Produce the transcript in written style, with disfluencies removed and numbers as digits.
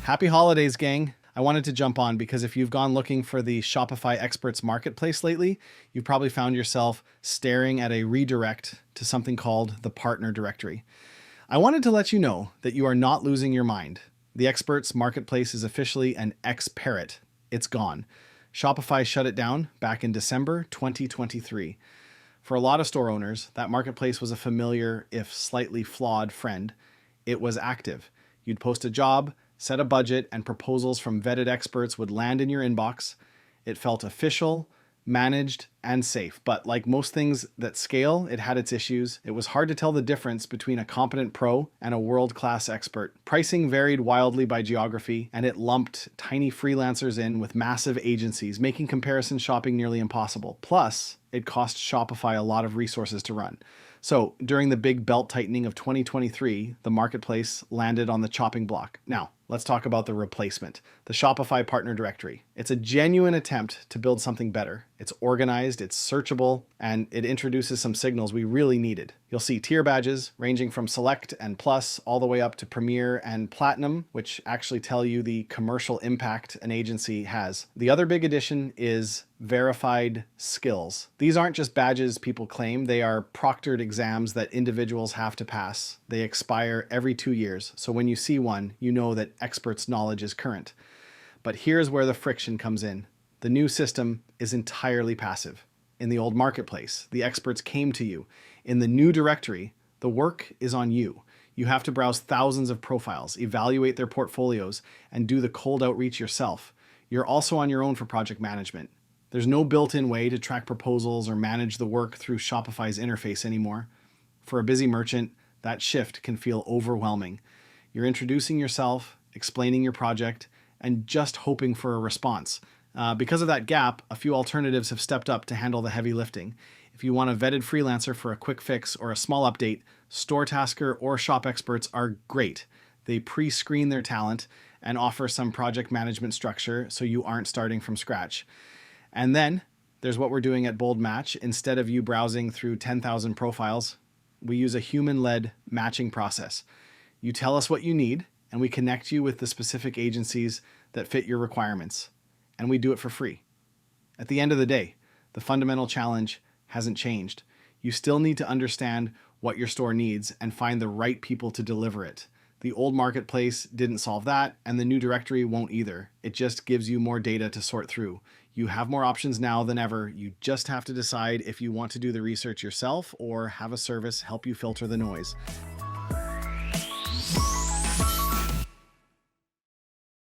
Happy holidays, gang. I wanted to jump on because if you've gone looking for the Shopify Experts marketplace lately, you've probably found yourself staring at a redirect to something called the partner directory. I wanted to let you know that you are not losing your mind. The Experts marketplace is officially an ex-parrot. It's gone. Shopify shut it down back in December 2023. For a lot of store owners, that marketplace was a familiar, if slightly flawed, friend. It was active. You'd post a job, set a budget, and proposals from vetted experts would land in your inbox. It felt official, managed, and safe. But like most things that scale, it had its issues. It was hard to tell the difference between a competent pro and a world-class expert. Pricing varied wildly by geography, and it lumped tiny freelancers in with massive agencies, making comparison shopping nearly impossible. Plus, it cost Shopify a lot of resources to run. So during the big belt tightening of 2023, the marketplace landed on the chopping block. Now, let's talk about the replacement, the Shopify Partner Directory. It's a genuine attempt to build something better. It's organized, it's searchable, and it introduces some signals we really needed. You'll see tier badges ranging from Select and Plus all the way up to Premier and Platinum, which actually tell you the commercial impact an agency has. The other big addition is verified skills. These aren't just badges people claim, they are proctored exams that individuals have to pass. They expire every 2 years, so when you see one, you know that experts' knowledge is current. But here's where the friction comes in. The new system is entirely passive. In the old marketplace, the experts came to you. In the new directory, the work is on you. You have to browse thousands of profiles, evaluate their portfolios, and do the cold outreach yourself. You're also on your own for project management. There's no built-in way to track proposals or manage the work through Shopify's interface anymore. For a busy merchant, that shift can feel overwhelming. You're introducing yourself, explaining your project, and just hoping for a response. Because of that gap, a few alternatives have stepped up to handle the heavy lifting. If you want a vetted freelancer for a quick fix or a small update, Storetasker or ShopExperts are great. They pre-screen their talent and offer some project management structure so you aren't starting from scratch. And then there's what we're doing at Bold Match. Instead of you browsing through 10,000 profiles, we use a human-led matching process. You tell us what you need, and we connect you with the specific agencies that fit your requirements. And we do it for free. At the end of the day, the fundamental challenge hasn't changed. You still need to understand what your store needs and find the right people to deliver it. The old marketplace didn't solve that, and the new directory won't either. It just gives you more data to sort through. You have more options now than ever. You just have to decide if you want to do the research yourself or have a service help you filter the noise.